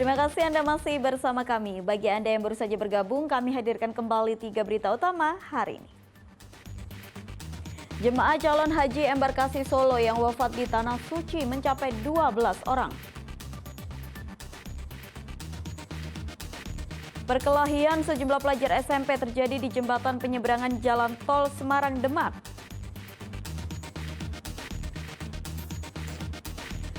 Terima kasih Anda masih bersama kami. Bagi Anda yang baru saja bergabung, kami hadirkan kembali 3 berita utama hari ini. Jemaah calon haji embarkasi Solo yang wafat di Tanah Suci mencapai 12 orang. Perkelahian sejumlah pelajar SMP terjadi di jembatan penyeberangan Jalan Tol Semarang-Demak.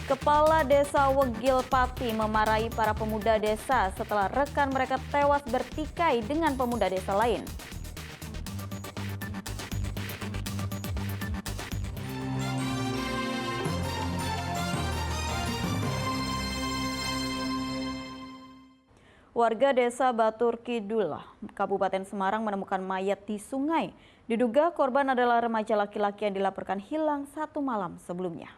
Kepala Desa Wegil Pati memarahi para pemuda desa setelah rekan mereka tewas bertikai dengan pemuda desa lain. Warga desa Batur Kidul, Kabupaten Semarang menemukan mayat di sungai. Diduga korban adalah remaja laki-laki yang dilaporkan hilang 1 malam sebelumnya.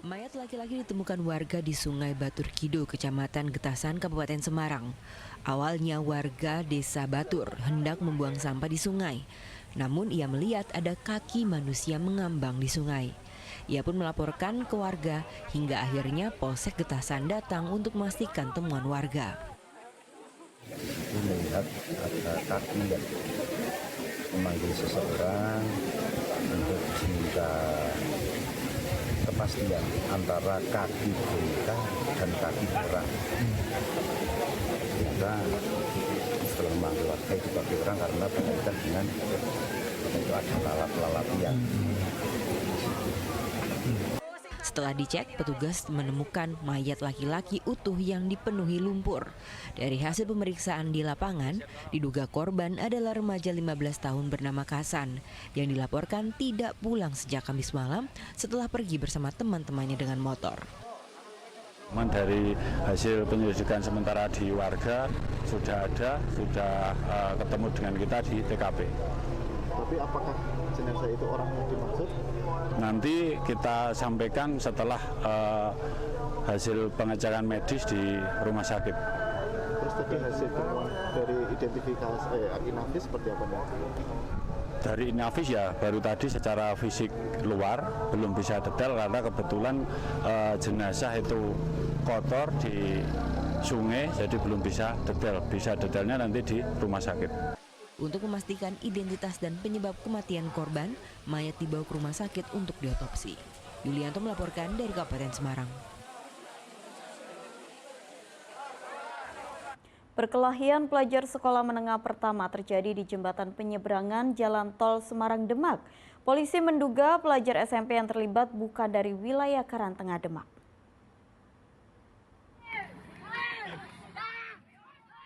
Mayat laki-laki ditemukan warga di Sungai Batur Kidul, Kecamatan Getasan, Kabupaten Semarang. Awalnya warga desa Batur hendak membuang sampah di sungai. Namun ia melihat ada kaki manusia mengambang di sungai. Ia pun melaporkan ke warga hingga akhirnya Polsek Getasan datang untuk memastikan temuan warga. Melihat ada kaki yang memanggil seseorang untuk diminta kepastian antara kaki boneka dan kaki orang. Kita setelah memanggil warga itu kaki orang karena berkaitan dengan itu ada lalat-lalat yang. Setelah dicek, petugas menemukan mayat laki-laki utuh yang dipenuhi lumpur. Dari hasil pemeriksaan di lapangan, diduga korban adalah remaja 15 tahun bernama Kasan yang dilaporkan tidak pulang sejak Kamis malam setelah pergi bersama teman-temannya dengan motor. Dari hasil penyelidikan sementara di warga sudah ketemu dengan kita di TKP. Tapi apakah jenazah itu orang yang dimaksud? Nanti kita sampaikan setelah hasil pengecekan medis di rumah sakit. Terus tadi hasil temuan dari identifikasi Inavis seperti apa? Dari Inavis ya baru tadi secara fisik luar belum bisa detail karena kebetulan jenazah itu kotor di sungai jadi belum bisa detail. Bisa detailnya nanti di rumah sakit. Untuk memastikan identitas dan penyebab kematian korban, mayat dibawa ke rumah sakit untuk diotopsi. Yulianto melaporkan dari Kabupaten Semarang. Perkelahian pelajar sekolah menengah pertama terjadi di jembatan penyeberangan Jalan Tol Semarang-Demak. Polisi menduga pelajar SMP yang terlibat bukan dari wilayah Karangtengah Demak.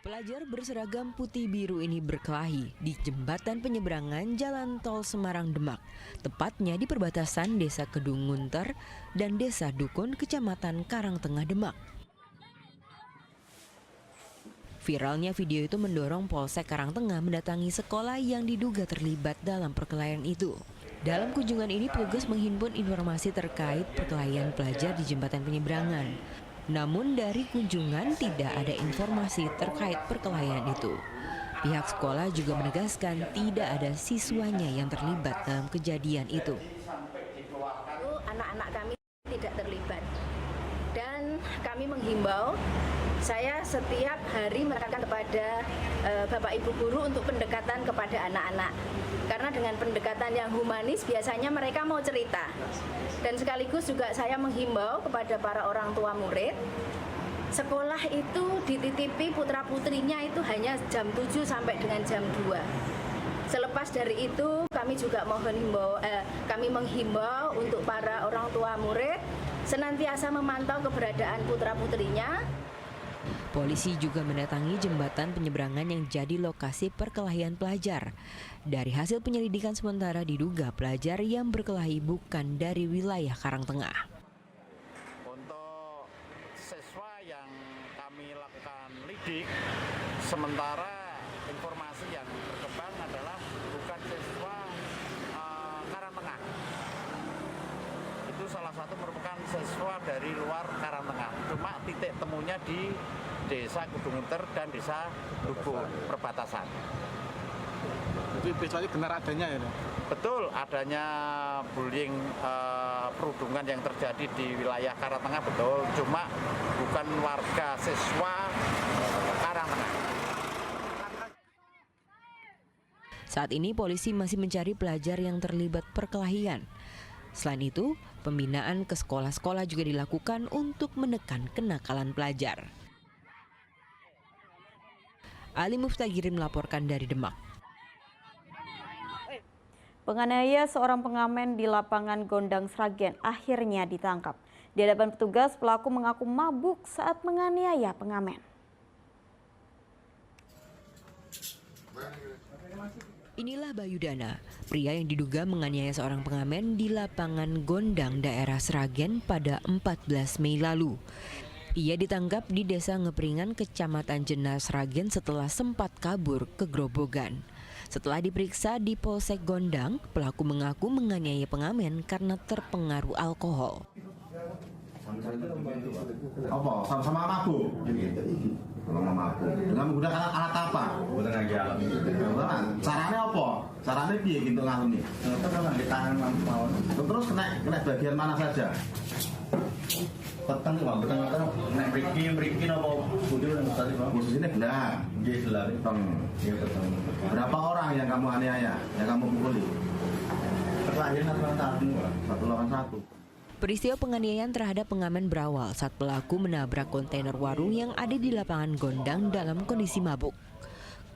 Pelajar berseragam putih biru ini berkelahi di jembatan penyeberangan Jalan Tol Semarang-Demak, tepatnya di perbatasan Desa Kedung Ngunter dan Desa Dukun, Kecamatan Karangtengah Demak. Viralnya video itu mendorong Polsek Karangtengah mendatangi sekolah yang diduga terlibat dalam perkelahian itu. Dalam kunjungan ini, petugas menghimpun informasi terkait perkelahian pelajar di jembatan penyeberangan. Namun dari kunjungan tidak ada informasi terkait perkelahian itu. Pihak sekolah juga menegaskan tidak ada siswanya yang terlibat dalam kejadian itu. Anak-anak kami tidak terlibat dan kami menghimbau, saya setiap hari menekankan kepada Bapak Ibu Guru untuk pendekatan kepada anak-anak. Karena dengan pendekatan yang humanis biasanya mereka mau cerita. Dan sekaligus juga saya menghimbau kepada para orang tua murid, sekolah itu dititipi putra-putrinya itu hanya jam 7 sampai dengan jam 2. Selepas dari itu kami juga kami menghimbau untuk para orang tua murid senantiasa memantau keberadaan putra-putrinya. Polisi juga mendatangi jembatan penyeberangan yang jadi lokasi perkelahian pelajar. Dari hasil penyelidikan sementara diduga pelajar yang berkelahi bukan dari wilayah Karangtengah. Untuk siswa yang kami lakukan lidik, sementara informasi yang berkembang adalah bukan siswa Karangtengah. Itu salah satu merupakan siswa dari luar Karangtengah. Cuma titik temunya di Desa Kedung Ngunter dan Desa Dukun perbatasan. Jadi biasanya benar adanya ya? Betul adanya bullying perundungan yang terjadi di wilayah Karangtengah, betul. Cuma bukan warga siswa Karangtengah. Saat ini polisi masih mencari pelajar yang terlibat perkelahian. Selain itu, pembinaan ke sekolah-sekolah juga dilakukan untuk menekan kenakalan pelajar. Ali Muftagirin melaporkan dari Demak. Penganiaya seorang pengamen di lapangan Gondang Sragen akhirnya ditangkap. Di hadapan petugas, pelaku mengaku mabuk saat menganiaya pengamen. Inilah Bayudana, pria yang diduga menganiaya seorang pengamen di lapangan Gondang daerah Sragen pada 14 Mei lalu. Ia ditangkap di Desa Ngepringan, Kecamatan Jenar, Sragen setelah sempat kabur ke Grobogan. Setelah diperiksa di Polsek Gondang, pelaku mengaku menganiaya pengamen karena terpengaruh alkohol. Apa? Sama-sama mabuk? Sama mabuk. Dengan menggunakan alat apa? Menggunakan alat. Caranya apa? Caranya piye gitu ngalami? Ditahan mawon. Terus kena bagian mana saja? Peteng Pak, nek mriki napa budi tadi Pak? Posisinya benar. Nggih, benar. Berapa orang yang kamu aniaya, yang kamu pukuli? Kelahiran satu lawan satu. Peristiwa penganiayaan terhadap pengamen berawal saat pelaku menabrak kontainer warung yang ada di lapangan Gondang dalam kondisi mabuk.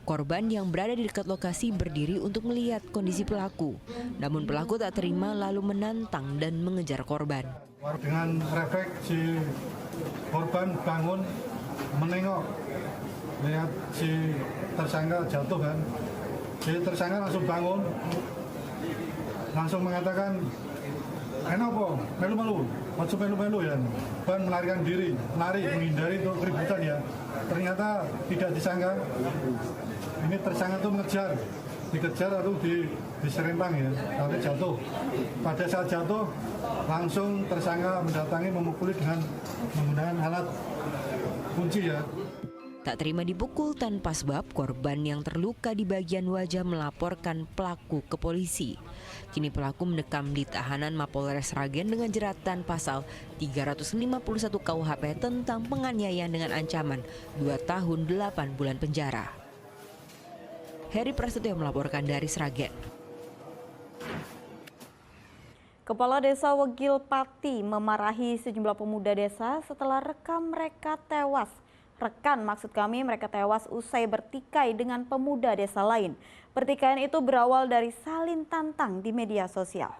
Korban yang berada di dekat lokasi berdiri untuk melihat kondisi pelaku. Namun pelaku tak terima lalu menantang dan mengejar korban. Dengan refleks si korban bangun menengok, lihat si tersangka jatuh kan. Si tersangka langsung bangun, langsung mengatakan, enak po, melu-melu, masuk melu-melu ya. Dan melarikan diri, lari menghindari untuk keributan ya. Ternyata tidak disangka, ini tersangka itu dikejar atau diserempang ya, sampai jatuh. Pada saat jatuh, langsung tersangka mendatangi memukuli dengan menggunakan alat kunci ya. Tak terima dipukul tanpa sebab, korban yang terluka di bagian wajah melaporkan pelaku ke polisi. Kini pelaku mendekam di tahanan Mapolres Sragen dengan jeratan pasal 351 KUHP tentang penganiayaan dengan ancaman 2 tahun 8 bulan penjara. Heri Prasetyo melaporkan dari Sragen. Kepala Desa Wegil Pati memarahi sejumlah pemuda desa setelah rekan mereka tewas usai bertikai dengan pemuda desa lain. Pertikaian itu berawal dari saling tantang di media sosial.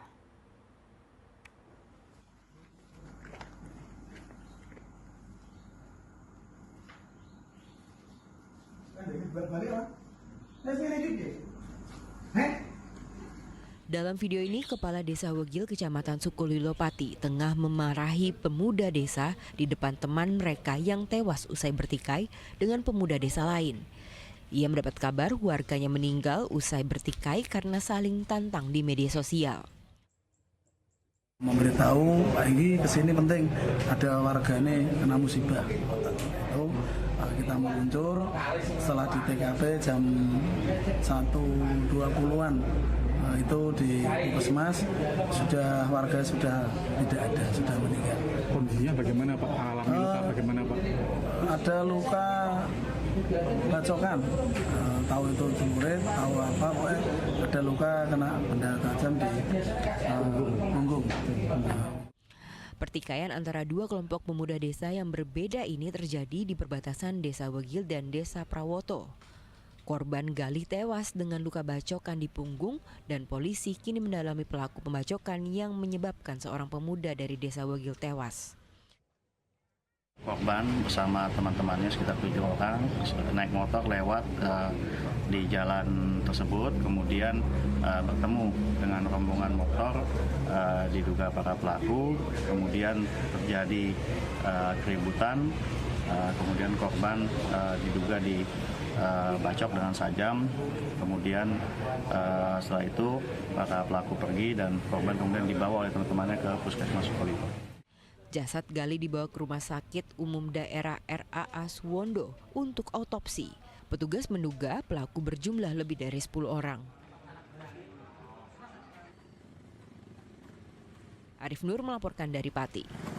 Dalam video ini, Kepala Desa Wegil Kecamatan Sukolilo Pati tengah memarahi pemuda desa di depan teman mereka yang tewas usai bertikai dengan pemuda desa lain. Ia mendapat kabar warganya meninggal usai bertikai karena saling tantang di media sosial. Memberitahu Pak Inggi kesini penting, ada warganya kena musibah. Itu kita meluncur setelah di TKP jam 1.20-an. Itu di Puskesmas warga sudah tidak ada, sudah meninggal. Kondisinya bagaimana Pak? Alami luka bagaimana Pak? Ada luka bacokan, tahu itu celurit, tahu apa, pokoknya ada luka kena benda tajam di punggung. Pertikaian antara dua kelompok pemuda desa yang berbeda ini terjadi di perbatasan Desa Wegil dan Desa Prawoto. Korban Galih tewas dengan luka bacokan di punggung dan polisi kini mendalami pelaku pembacokan yang menyebabkan seorang pemuda dari Desa Wegil tewas. Korban bersama teman-temannya sekitar 7 orang naik motor lewat di jalan tersebut, kemudian bertemu dengan rombongan motor diduga para pelaku, kemudian terjadi keributan, kemudian korban diduga dibacok dengan sajam, kemudian setelah itu para pelaku pergi dan korban kemudian dibawa oleh teman-temannya ke Puskesmas Sukolilo. Jasad Galih dibawa ke Rumah Sakit Umum Daerah RAA Suwondo untuk autopsi. Petugas menduga pelaku berjumlah lebih dari 10 orang. Arif Nur melaporkan dari Pati.